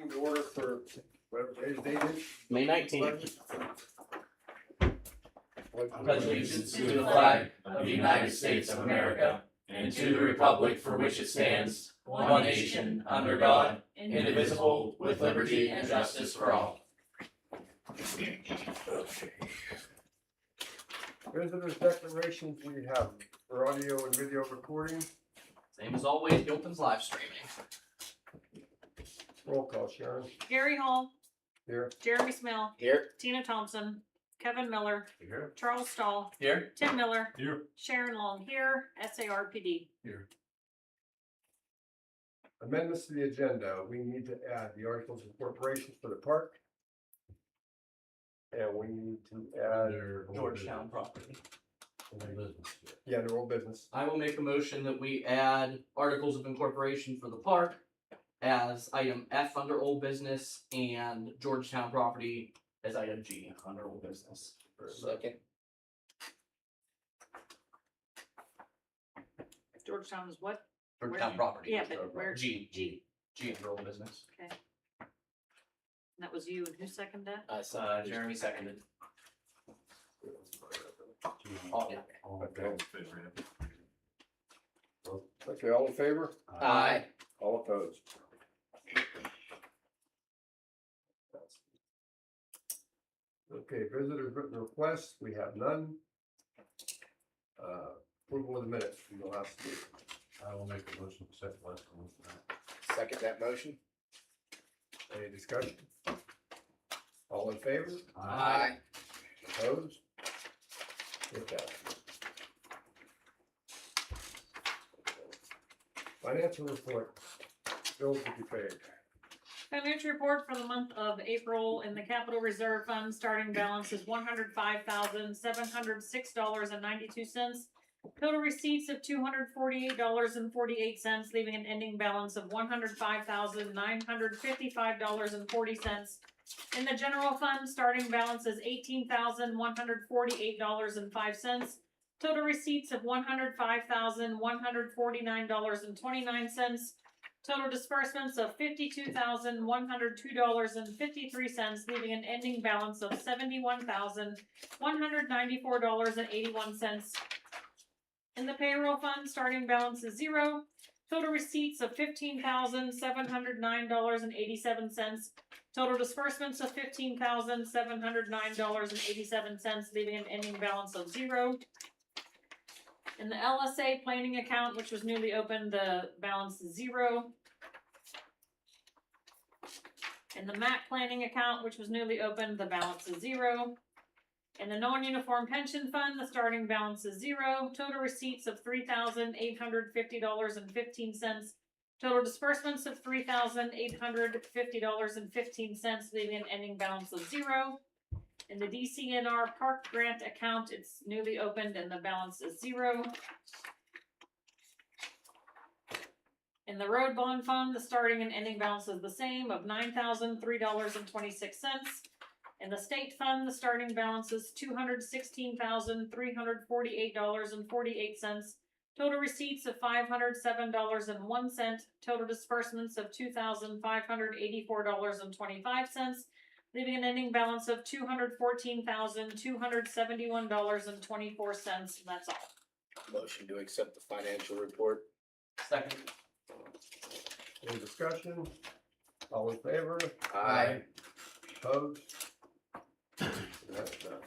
In order for whatever today's date is. May 19th. Pledge allegiance to the flag of the United States of America and to the republic for which it stands, one nation, under God, indivisible, with liberty and justice for all. Visitors declarations we have for audio and video recording. Same as always, Gilpin's live streaming. Roll call, Sharon. Gary Hall, Here. Jeremy Smell, Here. Tina Thompson, Kevin Miller, Here. Charles Stahl, Here. Tim Miller, Here. Sharon Long here, SARPD. Amendments to the agenda. We need to add the articles of incorporation for the park. And we need to add, Georgetown property. yeah, their old business. I will make a motion that we add articles of incorporation for the park as item F under old business and Georgetown property as item G under old business. Second. Georgetown is what? Georgetown property. Yeah, but where, G under old business. that was you, and who seconded that? I saw Jeremy seconded. Oh, yeah. Okay. Okay, all in favor? Aye. All opposed? Okay, visitors written requests, we have none. Approval of the minutes from the last week. I will make a motion to accept last one. Second that motion. Any discussion? All in favor? Aye. Opposed? It passes. Financial report. Bills to be paid. Financial report for the month of April in the Capital Reserve Fund, starting balance is $105,706.92. Total receipts of $248.48, leaving an ending balance of $105,955.40. In the general fund, starting balance is $18,148.05. Total receipts of $105,149.29. Total disbursements of $52,102.53, leaving an ending balance of $71,194.81. In the payroll fund, starting balance is $0. Total receipts of $15,709.87. Total disbursements of $15,709.87, leaving an ending balance of $0. In the LSA planning account, which was newly opened, the balance is $0. In the MAC planning account, which was newly opened, the balance is $0. In the non-uniform pension fund, the starting balance is $0. Total receipts of $3,850.15. Total disbursements of $3,850.15, leaving an ending balance of $0. In the DCNR park grant account, it's newly opened and the balance is $0. In the road bond fund, the starting and ending balance is the same of $9,003.26. In the state fund, the starting balance is $216,348.48. Total receipts of $507.01. Total disbursements of $2,584.25. Leaving an ending balance of $214,271.24. That's all. Motion to accept the financial report. Second. Any discussion? All in favor? Aye. Opposed? That's done.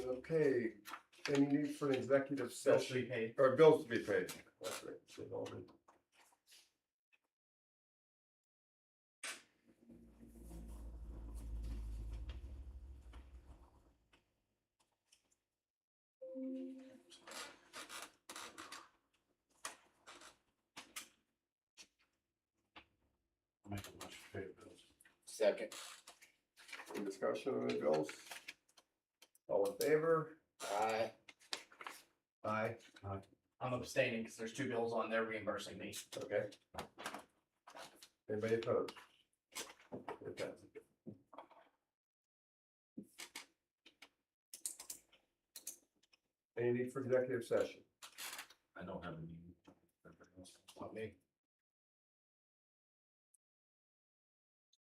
Okay, any need for an executive Bills to be session, paid. or bills to be paid? That's right. Should all be. I'll make a motion to pay the bills. Second. Any discussion on the bills? All in favor? Aye. Aye. I'm abstaining because there's 2 bills on there reimbursing me. Okay. Anybody opposed? It passes. Any need for executive session? I don't have any. Not me.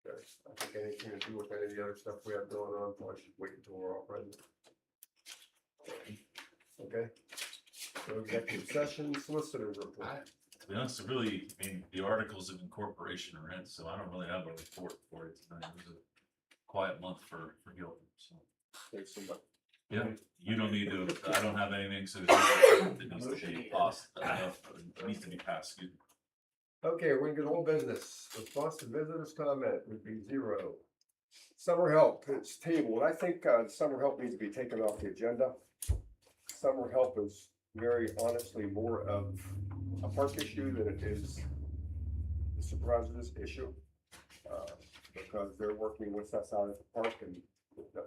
Okay, I think anything to do with any of the other stuff we have going on, I should wait until we're all present. Okay. So executive session, solicitors report. To be honest, really, I mean, the articles of incorporation are in, so I don't really have a report for it tonight. It was a quiet month for Gilpin, so. Thanks so much. Yeah, you don't need to, I don't have anything, so it needs to be passed, it needs to be passed, excuse me. Okay, we're gonna get old business. Response to visitors' comment would be 0. Summer help, it's tabled. I think, summer help needs to be taken off the agenda. Summer help is very honestly more of a park issue than it is the supervisors issue. Because they're working with us out at the park and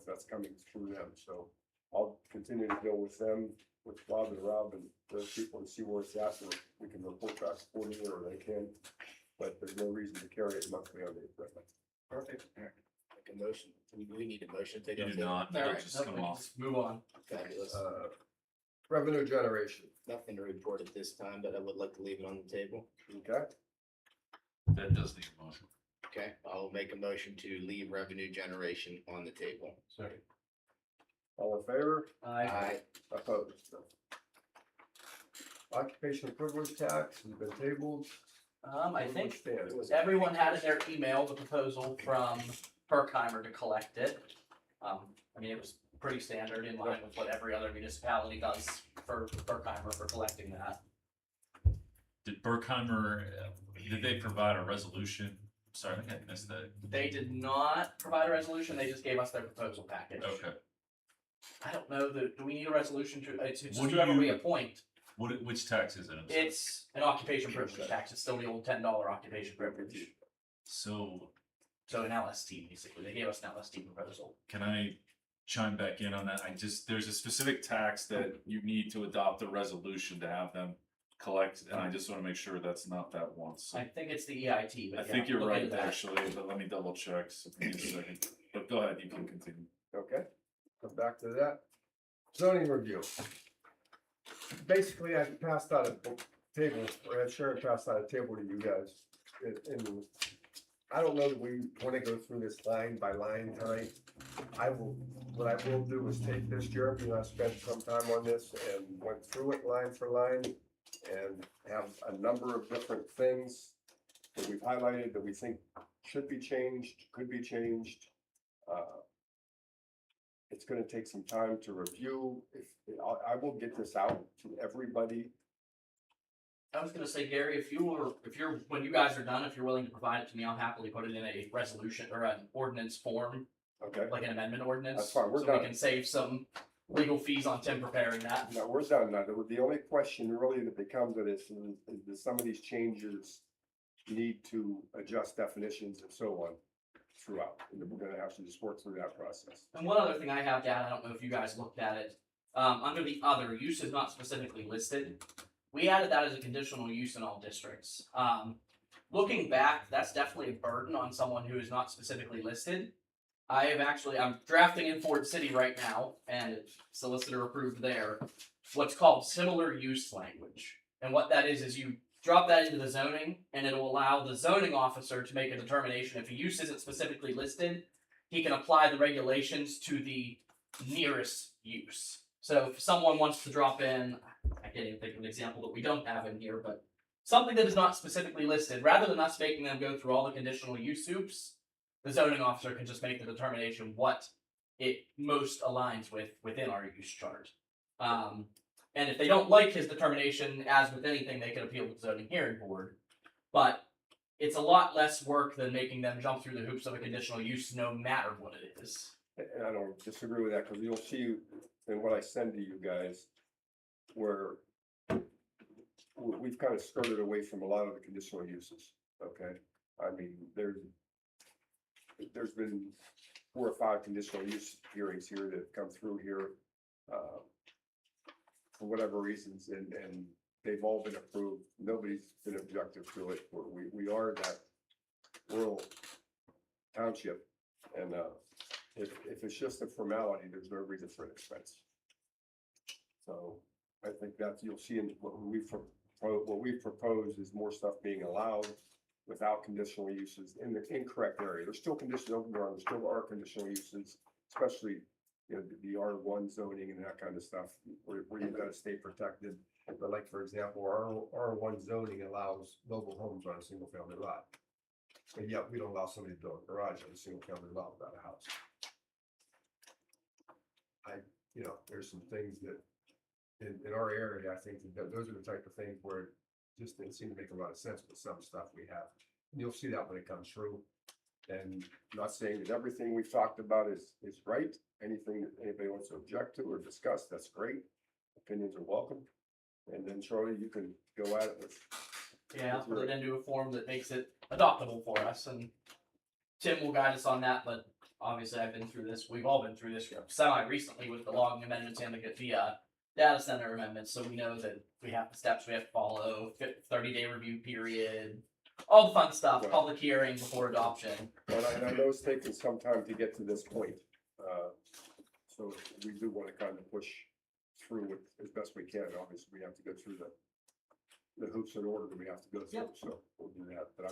that's coming through them, so I'll continue to deal with them, with Bob and Rob and those people to see where it's at, or we can report back accordingly, or they can, but there's no reason to carry it monthly on the equipment. Perfect. Make a motion. We need a motion. to take You off do the- not, All it'll right. just come off. Move on. Fabulous. Revenue generation, Nothing to report at this time, but I would like to leave it on the table. okay? That does need a motion. Okay, I'll make a motion to leave revenue generation on the table. Second. All in favor? Aye. Opposed? Occupational privilege tax has been tabled. I think Stand. everyone had in their email the proposal from Herkheimer to collect it. I mean, it was pretty standard in line with what every other municipality does for Herkheimer for collecting that. Did Berkheimer, did they provide a resolution? Sorry, I think I missed that. They did not provide a resolution, they just gave us their proposal package. Okay, I don't know, do we need a resolution to, it's just What do whoever we you- appoint. which tax is it? I'm sorry. It's an occupation privilege tax, it's still the old $10 occupation privilege. So So an LST, basically, they gave us an LST proposal. can I chime back in on that? There's a specific tax that you need to adopt a resolution to have them collect, and I just wanna make sure that's not that one, so. I think it's the EIT, but I yeah, think you're look right, into that. actually, but let me double check, so give me a second, but go ahead, you can continue. Okay, come back to that. Zoning review. Basically, I passed out a table, or had Sharon passed out a table to you guys. And I don't know that we wanna go through this line by line tonight. What I will do is take this, Jeremy, and I spent some time on this and went through it line for line. And have a number of different things that we've highlighted that we think should be changed, could be changed. It's gonna take some time to review. I will get this out to everybody. I was gonna say, Gary, when you guys are done, if you're willing to provide it to me, I'll happily put it in a resolution or an ordinance form, Okay, like an amendment ordinance. That's fine, we're So done. we can save some legal fees on Tim preparing that. now we're done now. The only question really that becomes of this is that some of these changes need to adjust definitions and so on throughout. And we're gonna have to just work through that process. And one other thing I have down, I don't know if you guys looked at it, under the other, use is not specifically listed. We added that as a conditional use in all districts. Looking back, that's definitely a burden on someone who is not specifically listed. I'm drafting in Ford City right now, and it's solicitor approved there, what's called similar use language. And what that is you drop that into the zoning, and it'll allow the zoning officer to make a determination. If a use isn't specifically listed, he can apply the regulations to the nearest use. So if someone wants to drop in, I can't even think of an example that we don't have in here, but something that is not specifically listed, rather than us making them go through all the conditional use hoops, the zoning officer can just make the determination what it most aligns with within our use chart. And if they don't like his determination, as with anything, they can appeal to the zoning hearing board. But it's a lot less work than making them jump through the hoops of a conditional use, no matter what it is. And I don't disagree with that, because you'll see in what I send to you guys, where we've kind of skirted away from a lot of the conditional uses, okay? I mean, there's been 4 or 5 conditional use hearings here that have come through here, for whatever reasons, and they've all been approved. Nobody's been objective to it. We are that rural township, and if it's just a formality, there's no reason for an expense. So I think that you'll see in what we've proposed is more stuff being allowed without conditional uses in the incorrect area. There's still conditional open ground, there still are conditional uses, especially, you know, the R1 zoning and that kind of stuff, where you've got to stay protected. But like, for example, our R1 zoning allows mobile homes on a single family lot. And yet we don't allow somebody to build a garage on a single family lot without a house. You know, there's some things that in our area, I think that those are the type of things where it just didn't seem to make a lot of sense with some stuff we have. And you'll see that when it comes through. And I'm not saying that everything we've talked about is right. Anything that anybody wants to object to or discuss, that's great. Opinions are welcome. And then Charlie, you can go at it with. Yeah, put it into a form that makes it adoptable for us, and Tim will guide us on that, but obviously I've been through this, we've all been through this semi-recently with the logging amendments and the data center amendments, so we know that we have the steps we have to follow, 30-day review period, all the fun stuff, Right. public hearing before adoption. And I know it's taken some time to get to this point. So we do want to kind of push through it as best we can. Obviously, we have to go through the hoops in order that we have to go through. Yep. So we'll do that, but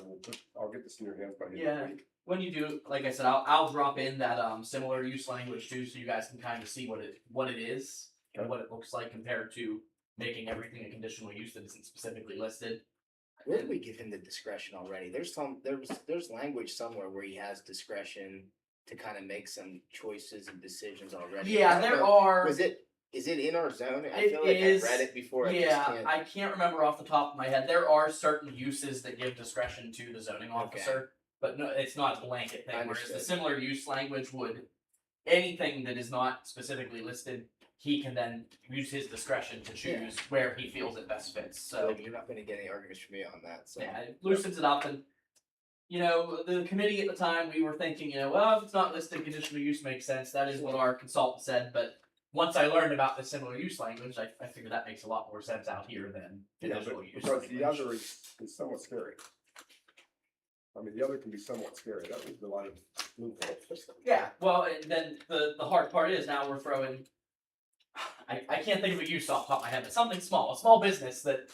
I'll get this in your hands by the end of Yeah. the week. When you do, like I said, I'll drop in that similar use language too, so you guys can kind of see what it is and what it looks like compared to making everything a conditional use that isn't specifically listed. Where did we give him the discretion already? There's language somewhere where he has discretion to kind of make some choices and decisions already. Yeah, I don't there know. are. Is it in our zone? I It feel like is- I've read it before. I just Yeah, can't. I can't remember off the top of my head. There are certain uses that give discretion to the zoning officer, but no, it's not a blanket thing. Whereas the Understood. similar use language would, anything that is not specifically listed, he can then use his discretion to choose where he feels it best fits. So Like, you're not going to get any arguments from me on that. So. yeah, it loosens it up. And you know, the committee at the time, we were thinking, you know, well, if it's not listed, conditional use makes sense. That is what our consultant said. But once I learned about the similar use language, I figured that makes a lot more sense out here than Yeah, conditional but use because the language. other is somewhat scary. I mean, the other can be somewhat scary. That was a lot of loopholes. Yeah, well, and then the hard part is now we're throwing. I can't think of a use off the top of my head, but something small, a small business that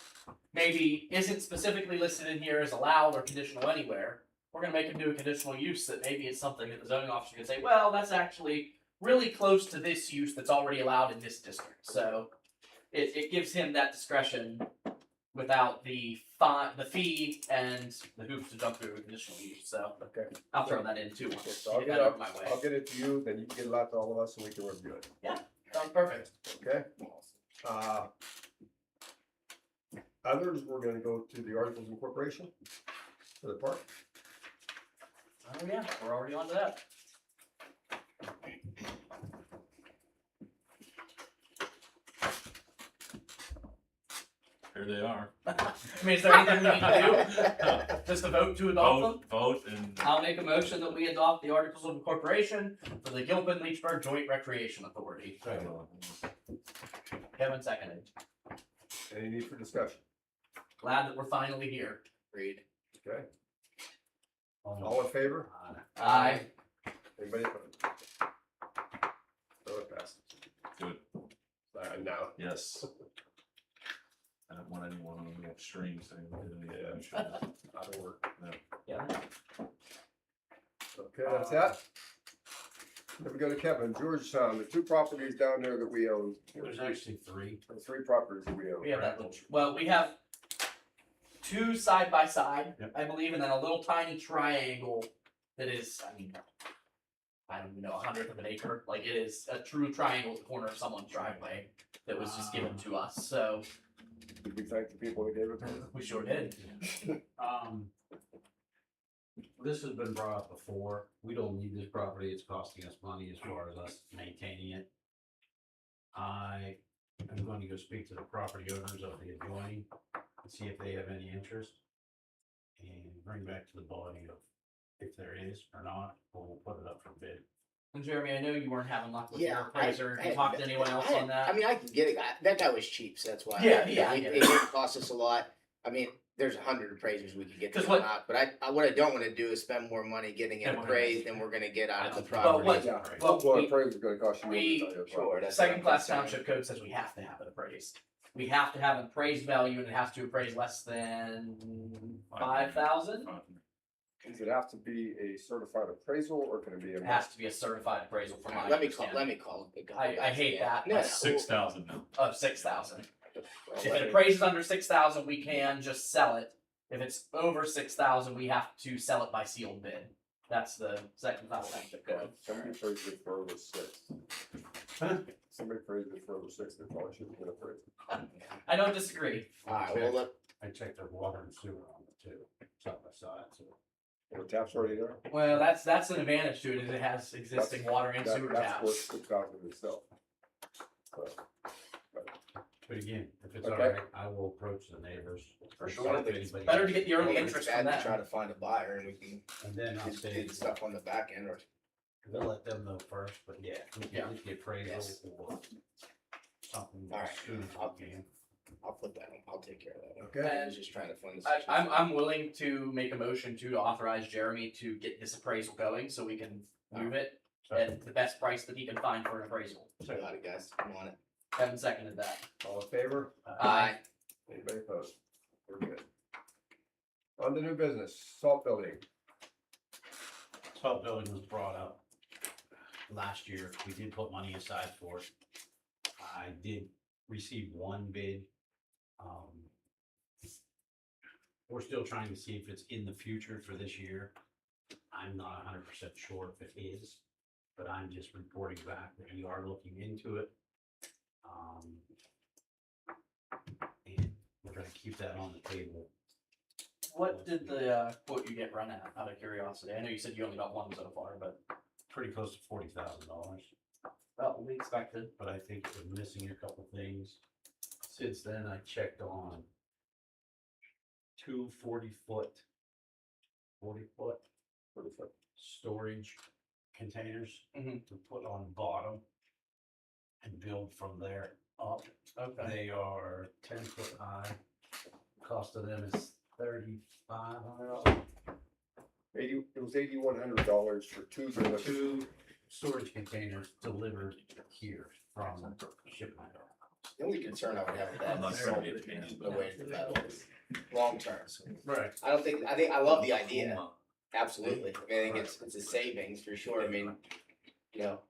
maybe isn't specifically listed in here as allowed or conditional anywhere. We're gonna make them do a conditional use that maybe it's something that the zoning officer can say, well, that's actually really close to this use that's already allowed in this district. So it gives him that discretion without the fee and the hoops to jump through a conditional use. So Okay. I'll throw that in too. Okay, so I'll Get get that it out up, of my way. I'll get it to you, then you can get it out to all of us and we can review it. Sounds perfect. Okay? Others, we're gonna go to the articles of incorporation for the park. Oh yeah, we're already on to that. Here they are. I mean, is there anything we need to do? Just a vote to adopt them? Vote and I'll make a motion that we adopt the Articles of Incorporation for the Gilpin Leechburg Joint Recreation Authority. Kevin seconded. Any need for discussion? Glad that we're finally here. Agreed. Okay? All in favor? Aye. Anybody opposed? So it passes. good. Now, Yes. I don't want anyone on the stream saying we did anything. out of work. Yeah. Okay, that's that. Then we go to Kevin, Georgetown, the two properties down there that we own. There's actually three. The three properties that we own. We have that little, well, we have two side by side, Yep. I believe, and then a little tiny triangle that is, I mean, I don't even know, 1/100 of an acre. Like it is a true triangle at the corner of someone's driveway that was just given to us. So Did we thank the people who gave it to us? we sure did. This has been brought up before. We don't need this property. It's costing us money as far as us maintaining it. I am going to go speak to the property owners of the adjoining and see if they have any interest. And bring back to the body of if there is or not, or we'll put it up for bid. And Jeremy, I know you weren't having luck with Yeah, your appraiser. Have you talked to anyone else on that? I mean, I can get it. That guy was cheap, so that's why. Yeah, It I get it it. didn't cost us a lot. I mean, there's 100 appraisers we could get 'Cause to what- knock, but what I don't wanna do is spend more money getting it Then we're gonna- appraised than we're gonna get out of the But property. what- Yeah, Well, well, we- appraisal is gonna cost you. more than we- value of the Sure, property. that's Second class what I'm township code says we have to have it appraised. We have to have an appraised value and it has to appraise less than 5,000. Does it have to be a certified appraisal or can it be a? It has to be a certified appraisal from my Let me call understanding. it. I hate that. No, no, 6,000 now. Of 6,000. Well, If let it me- appraises under 6,000, we can just sell it. If it's over 6,000, we have to sell it by sealed bid. That's the second class township code. Somebody appraised it for over 6. Somebody appraised it for over 6, they probably shouldn't get appraised. I don't disagree. Alright, well, look, I checked their water and sewer on it too, side by side, so. The tap's already there? Well, that's an advantage to it, is it has existing water and sewer That's worth taps. 6,000 itself. But again, if it's Okay. alright, I will approach the neighbors. For See sure. if anybody- Better to get the I early don't think it's interest bad from to them. try to find a buyer and we can And then I'll do say, the stuff on the back end, or we'll let them know first, but yeah, we Yeah. can get appraisal Yes. or something Alright. as soon as we can. I'll put that on, I'll take care of that. Okay. I was just trying to find this. I'm willing to make a motion to authorize Jeremy to get this appraisal going so we can move it at the best price that he can find for an appraisal. Got it, guys, I'm on it. Kevin seconded that. All in favor? Aye. Anybody opposed? We're good. On to new business, salt building. Salt building was brought up last year. We did put money aside for it. I did receive one bid. We're still trying to see if it's in the future for this year. I'm not 100% sure if it is, but I'm just reporting back that we are looking into it. And we're gonna keep that on the table. What did the quote you get run at, out of curiosity? I know you said you only got one so far, but Pretty close to $40,000. well, we expected. But I think we're missing a couple things. Since then, I checked on two 40-foot storage containers Mhm. to put on the bottom and build from there up. Okay. They are 10 foot high. Cost of them is $3,500. It was $8,100 for two delivered. Two storage containers delivered here from shipment. The only concern I would have with I'm that not is sure if it the way the metal is, long term. Right. I think, I love the idea, absolutely, I mean, I think it's a savings for sure, I mean, you know,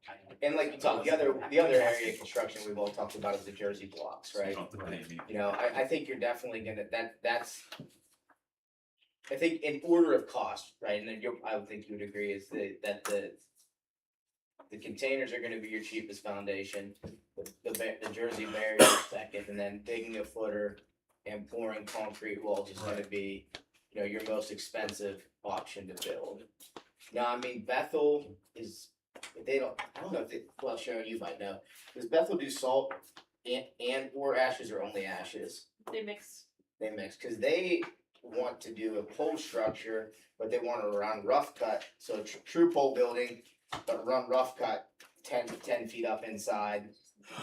and like you talked, the other area of construction we've all talked about is the Jersey blocks, You right? don't have to pay me. You know, I think you're definitely gonna, that's, I think in order of cost, right, and then I would think you would agree, is that the containers are gonna be your cheapest foundation, the Jersey barrier is second, and then digging a footer and pouring concrete walls is gonna be, you know, your most expensive option to build. Now, I mean, Bethel is, I don't know if they, well, Sharon, you might know, does Bethel do salt and or ashes or only ashes? They mix. They mix, cause they want to do a pole structure, but they want to run rough cut, so true pole building, but run rough cut 10 feet up inside.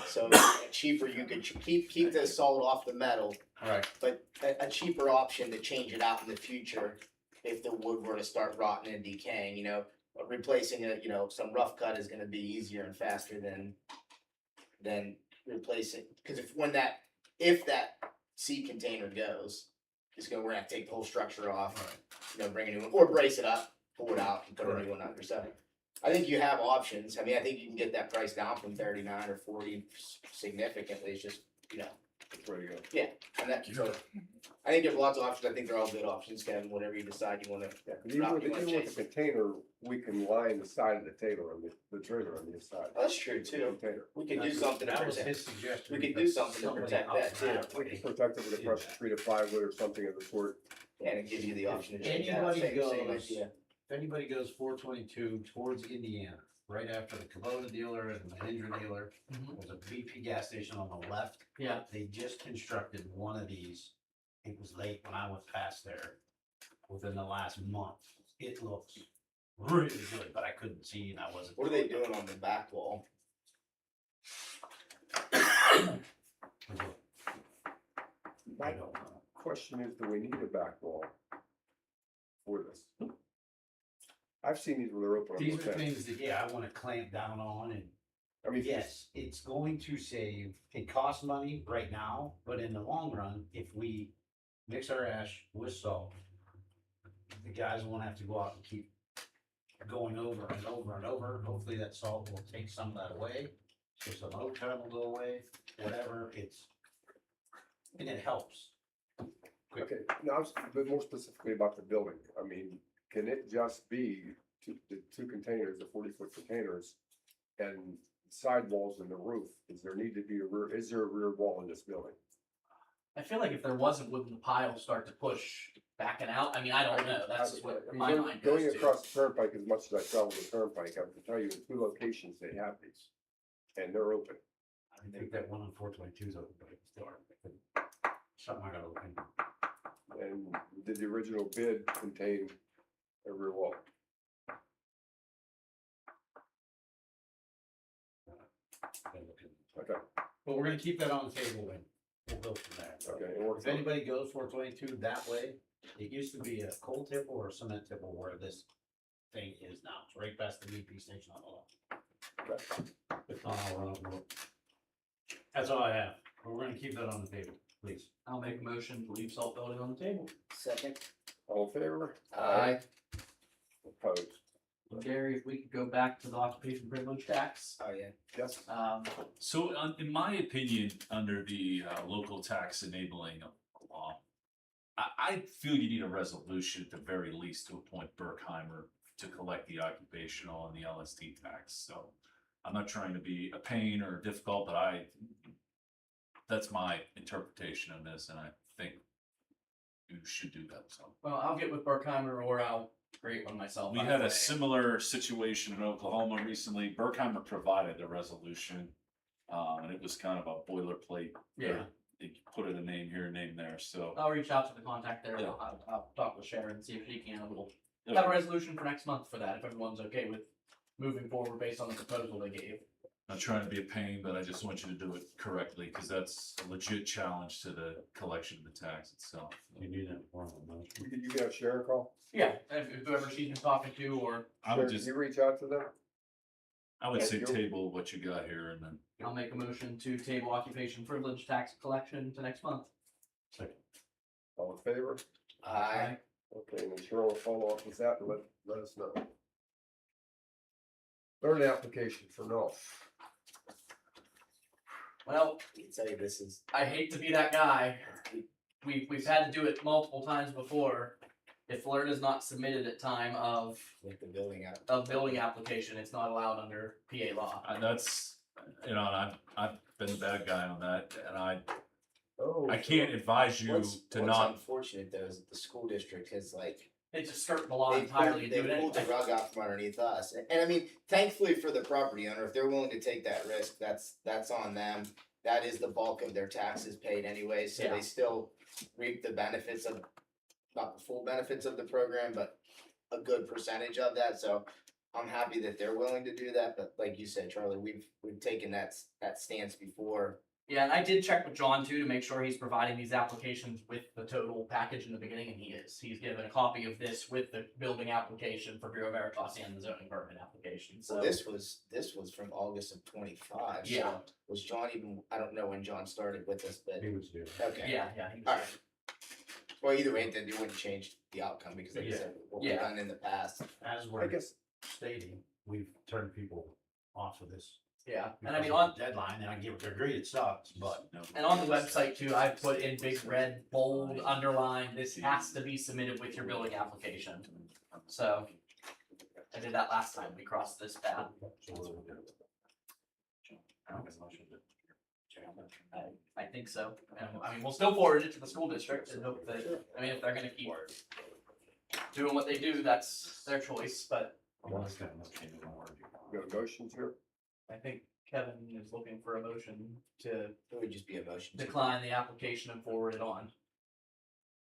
So cheaper, you could keep the salt off the metal, Right. but a cheaper option to change it out in the future if the wood were to start rotting and decaying, you know, replacing it, you know, some rough cut is gonna be easier and faster than replacing, cause if that seed container goes, we're gonna have to take the whole structure off, you know, bring a new one, or brace it up, pull it out, and put a new one under, so. I think you have options, I mean, I think you can get that price down from 39 or 40 significantly, it's just, you know, That's where to go. and that, so. I think there's lots of options, I think they're all good options, Kevin, whatever you decide you wanna, Yeah, 'cause even with the container, we can line the side of the trailer on the trailer on the inside. that's true too, Container. we could do something to That was protect, his suggestion. we could do because something to somebody protect up that, too. around We can protect it with a pressure treated plywood or something of the sort. and it gives you the option to change that, Anybody same goes- idea. If anybody goes 422 towards Indiana, right after the Kubota dealer and the Mahindra dealer, Mhm. there's a BP gas station on the left. Yeah. They just constructed one of these. It was late when I went past there within the last month. It looks really good, but I couldn't see and I wasn't. What are they doing on the back wall? I don't know. question is, do we need a back wall for this? I've seen these where they're open. on These both are ends. things that, yeah, I wanna clamp down on, and I mean, yes, it's going to save, it costs money right now, but in the long run, if we mix our ash with salt, the guys won't have to go out and keep going over and over and over. Hopefully that salt will take some of that away, so some overtime will go away, whatever, and it helps. okay, now, I was a bit more specifically about the building. I mean, can it just be the two containers, the 40-foot containers, and sidewalls in the roof? Is there a rear wall in this building? I feel like if there wasn't, wouldn't the pile start to push backing out? I mean, I don't know. That's just what I mean, my mind goes Going to. across the turnpike, as much as I travel the turnpike, I can tell you in 2 locations they have these, and they're open. I think that one on 422 is open, but it's dark. Something I gotta look into. And did the original bid contain a rear wall? Gotta look into. Okay, But we're gonna keep that on the table and we'll go from there. okay, it works. If anybody goes 422 that way, it used to be a coal tipple or a cement tipple where this thing is now. It's right past the BP station on the left. If not, I'll run up and look. That's all I have. But we're gonna keep that on the table, please. I'll make a motion to leave salt building on the table. Second. All in favor? Aye. Opposed? Gary, if we could go back to the occupation privilege tax. Oh, yeah. Yes? So, in my opinion, under the local tax enabling law, I feel you need a resolution at the very least to appoint Berkheimer to collect the occupational and the LST tax. So, I'm not trying to be a pain or difficult, but that's my interpretation of this, and I think you should do that. So, Well, I'll get with Berkheimer or I'll create one myself. we had a similar situation in Oklahoma recently. Berkheimer provided a resolution, and it was kind of a boilerplate. Yeah. They put in a name here, a name there, so. I'll reach out to the contact there. Yeah. I'll talk with Sharon and see if she can. We'll have a resolution for next month for that, if everyone's okay with moving forward based on the proposal they gave. Not trying to be a pain, but I just want you to do it correctly, because that's a legit challenge to the collection of the tax itself. You need that form of motion. You can have Sharon call? Yeah, if whoever she's been talking to, or I would Sharon, just, can you reach out to them? I would say you- table what you got here, and then I'll make a motion to table occupation privilege tax collection to next month. All in favor? Aye. Okay, and then Cheryl will follow up with that and let us know. Third application for North. Well, I can tell you this is, I hate to be that guy. We've had to do it multiple times before. If alert is not submitted at time of with the building out. building application, it's not allowed under PA law. that's, and I've been the bad guy on that, and Oh. I can't advise you What's to not. unfortunate though is that the school district has like, They just skirt the law they entirely and pulled, do they it pulled the anyway. rug out from underneath us. And I mean, thankfully for the property owner, if they're willing to take that risk, that's on them. That is the bulk of their taxes paid anyway, so Yeah. they still reap the benefits of, not the full benefits of the program, but a good percentage of that, so I'm happy that they're willing to do that, but like you said, Charlie, we've taken that stance before. Yeah, and I did check with John too to make sure he's providing these applications with the total package in the beginning, and he is. He's given a copy of this with the building application for Bureau Veritas and the zoning permit application, so. So this was from August of 25. Yeah. So was John even? I don't know when John started with us, but He was doing. okay. Yeah, he was- All right. Well, either way, then it wouldn't change the outcome because, like I said, what we've Yeah. done in the past. As I we're guess, stating, we've turned people off of this. Yeah, and I mean, because on, of the deadline, and I give it to agree, it sucks, but No. and on the website too, I put in big red, bold, underline, this has to be submitted with your building application. So, I did that last time we crossed this path. I think so. And, I mean, we'll still forward it to the school district and hope that, I mean, if they're gonna keep doing what they do, that's their choice, but got motions here? I think Kevin is looking for a motion to It would just be a motion. to- decline the application and forward it on.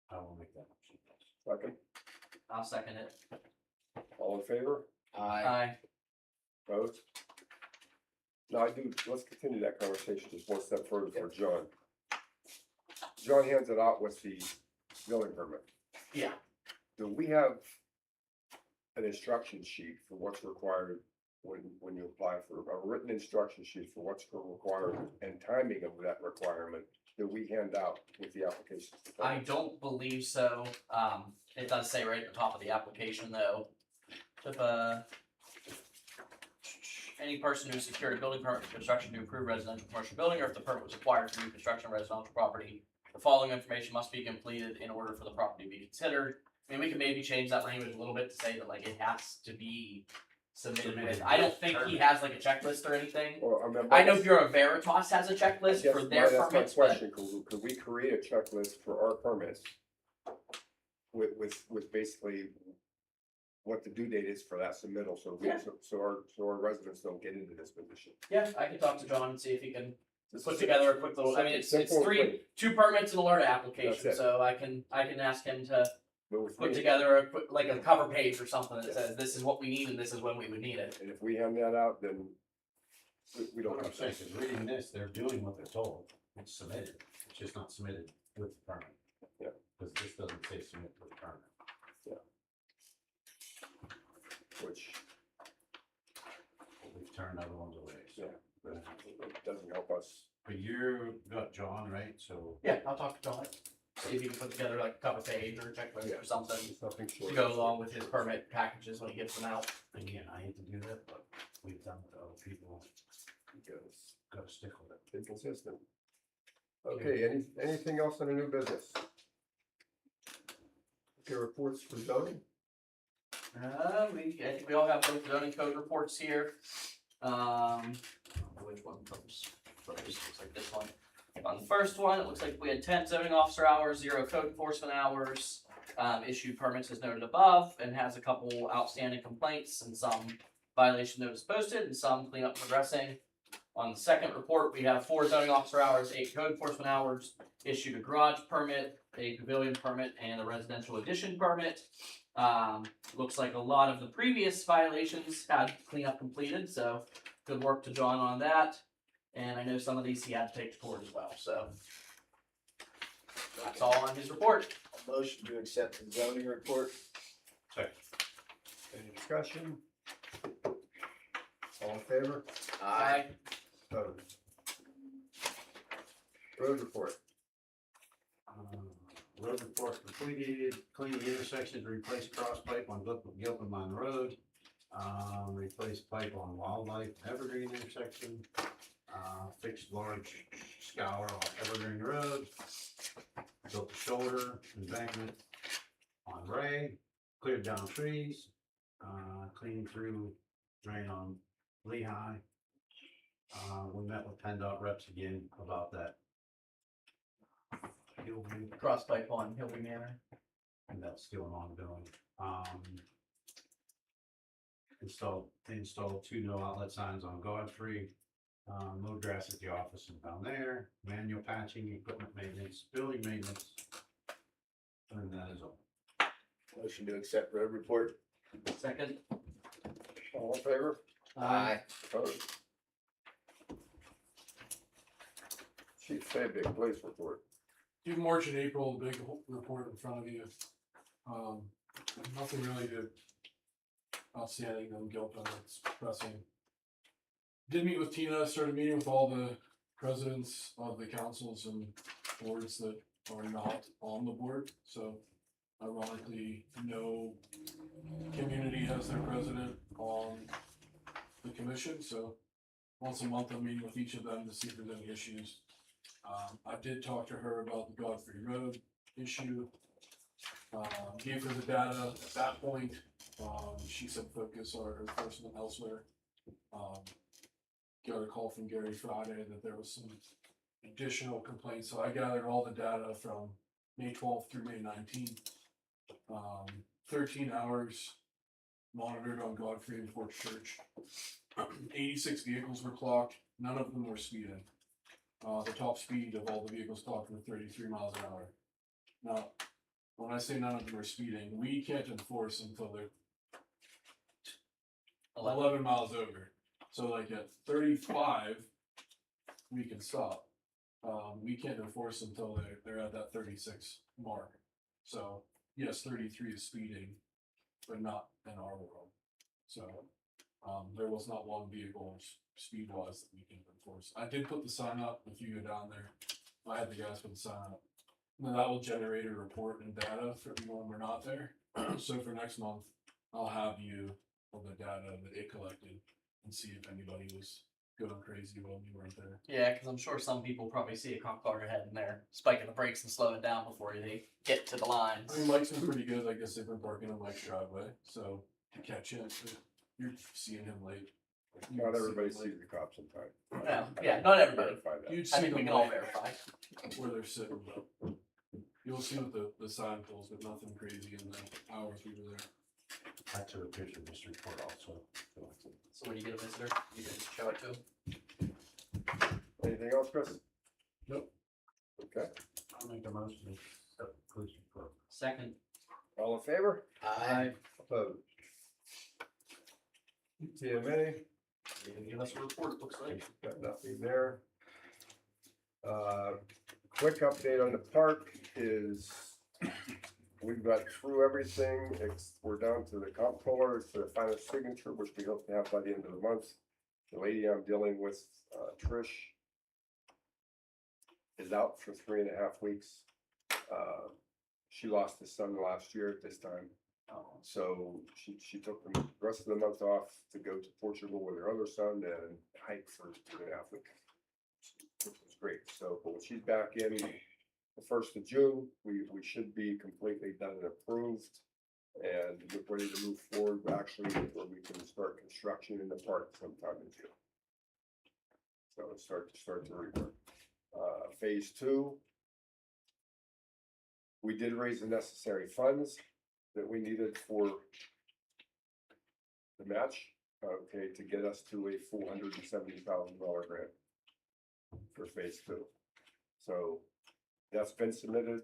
I will make that motion. Second, I'll second it. all in favor? Aye. Aye. Opposed? Now let's continue that conversation just one step further for John. John hands it out with the building permit. Yeah. Do we have an instruction sheet for what's required when you apply for a written instruction sheet for what's required and timing of that requirement that we hand out with the application? I don't believe so. It does say right at the top of the application though, if any person who secured a building permit for construction to approve residential commercial building, or if the permit was acquired for new construction of residential property, the following information must be completed in order for the property to be considered. I mean, we can maybe change that language a little bit to say that like it has to be submitted with, I don't think he has like a checklist or anything. Or, I know Bureau Veritas has a checklist for their that's permits, my but question. Could we create a checklist for our permits with basically what the due date is for that submittal, so Yeah. our residents don't get into this position? yeah, I can talk to John and see if he can put together a quick little, I mean, it's Simple, two permits and a LERTA application, That's it. so I can ask him to But with put me- together a quick, like a cover page or something that says, this is what we need and this is when we would need it. And if we hand that out, then we don't What I'm have saying to. is reading this, they're doing what they're told. It's submitted. It's just not submitted with the permit. Yeah. Because this doesn't say submit with the permit. Which, We've turned other ones away, so. yeah, it doesn't help us. But you got John, right? So Yeah, I'll talk to John, see if he can put together like a cover page or a checklist or something There's nothing short. to go along with his permit packages when he gives them out. again, I hate to do that, but we've done it to other people. Because Gotta stick with it. it's consistent. Okay, anything else on the new business? Okay, reports for zoning? I think we all have both zoning code reports here. I don't know which one comes first, looks like this one. On the first one, it looks like we had 10 zoning officer hours, 0 code enforcement hours, issued permits as noted above, and has a couple outstanding complaints and some violation notice posted and some cleanup progressing. On the second report, we have 4 zoning officer hours, 8 code enforcement hours, issued a garage permit, a pavilion permit, and a residential addition permit. Looks like a lot of the previous violations had cleanup completed, so good work to John on that. And I know some of these he had to take to court as well, so that's all on his report. Motion to accept the zoning report. Any discussion? All in favor? Aye. Opposed? Road report. Road report completed, clean the intersections, replace cross pipe on Gilpin Road. Replace pipe on Wildlife Evergreen intersection. Fixed large scour on Evergreen Road. Built the shoulder embankment on Ray. Cleared down trees. Cleaned through drain on Lehigh. We met with PennDOT reps again about that. Hillview, Cross pipe on Hillby Manor. and that's still an ongoing. Installed 2 no outlet signs on Godfrey. Mowed grass at the office and down there. Manual patching, equipment maintenance, building maintenance. And that is all. Motion to accept road report. Second. All in favor? Aye. Opposed? Chief Fabig, police report. Give March and April, big report in front of you. Nothing really to outstanding on Gilpin that's pressing. Did meet with Tina, started meeting with all the presidents of the councils and boards that are not on the board, so ironically, no community has their president on the commission, so once a month I'm meeting with each of them to see if there's any issues. I did talk to her about the Godfrey Road issue. Gave her the data at that point. She said focus our enforcement elsewhere. Got a call from Gary Friday that there was some additional complaints, so I gathered all the data from May 12th through May 19th. 13 hours monitored on Godfrey and Fort Church. 86 vehicles were clocked, none of them were speeding. The top speed of all the vehicles clocked were 33 miles an hour. Now, when I say none of them are speeding, we can't enforce until they're 11 miles over. So like at 35, we can stop. We can't enforce until they're at that 36 mark. So, yes, 33 is speeding, but not in our world. So, there was not one vehicle speed wise that we can enforce. I did put the sign up. If you go down there, I had the guys put the sign up. And then that will generate a report and data for when we're not there. So for next month, I'll have you on the data that it collected and see if anybody was going crazy when you weren't there. Yeah, because I'm sure some people probably see a cop car ahead and they're spiking the brakes and slowing down before they get to the lines. I mean, Mike's been pretty good. I guess they've been parking on Mike's driveway, so to catch it, you're seeing him late. Not everybody You'd see sees the cops in time. No, yeah, not everybody. Verify that. You'd I see think we them can all late verify. where they're sitting, but you'll see what the sign pulls, but nothing crazy in the hours we were there. I took a picture of this report also. So when you get a visitor, you can show it to them. Anything else, Chris? Nope. Okay, I'll make the motion to accept the police report. Second. all in favor? Aye. Opposed? TMA, You can give us a report, it looks like. got nothing there. Quick update on the park is we've got through everything. We're down to the comptroller, it's the final signature, which we hope to have by the end of the month. The lady I'm dealing with, Trish, is out for 3.5 weeks. She lost a son last year at this time. So she took the rest of the month off to go to Portugal with her other son and hike for 2.5 weeks, which was great. So, but when she's back in the 1st of June, we should be completely done and approved and get ready to move forward, actually, where we can start construction in the park sometime in June. So it's start to rework. Phase 2, we did raise the necessary funds that we needed for the match, okay, to get us to a $470,000 grant for phase 2. So that's been submitted,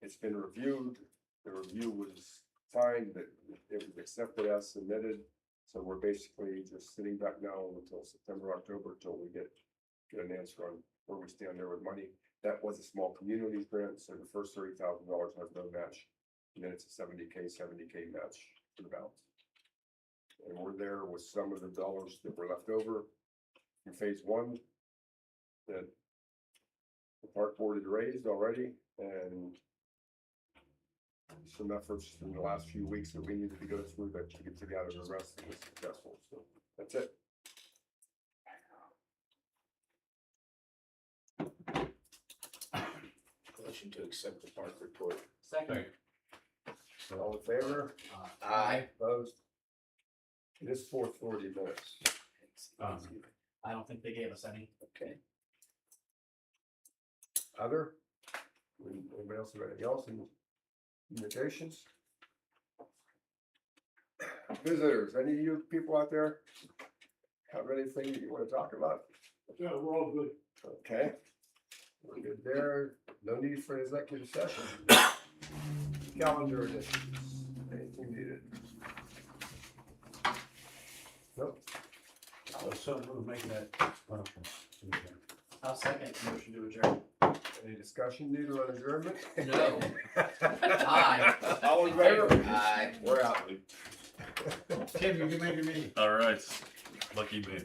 it's been reviewed, the review was fine, that it was accepted as submitted. So we're basically just sitting back now until September, October, until we get an answer on where we stand there with money. That was a small communities grant, so the first $30,000 has no match. And then it's a 70K match for the balance. And we're there with some of the dollars that were left over in phase 1 that the park board had raised already, and some efforts in the last few weeks that we needed to go through that to get together the rest of was successful. So that's it. Motion to accept the park report. Second. All in favor? Aye. Opposed? It is 4:40 minutes. I don't think they gave us any. Okay. Other? Anybody else have anything else in communications? Visitors, any of you people out there have anything that you want to talk about? Yeah, we're all good. Okay. We're good there. No need for an executive session. Calendar additions. Anything needed? Nope. So we'll make that motion. I'll second motion to adjourn. Any discussion needed on adjournment? No. Aye. All in favor? Aye. We're out. Tim, you can make your meeting. All right, lucky me.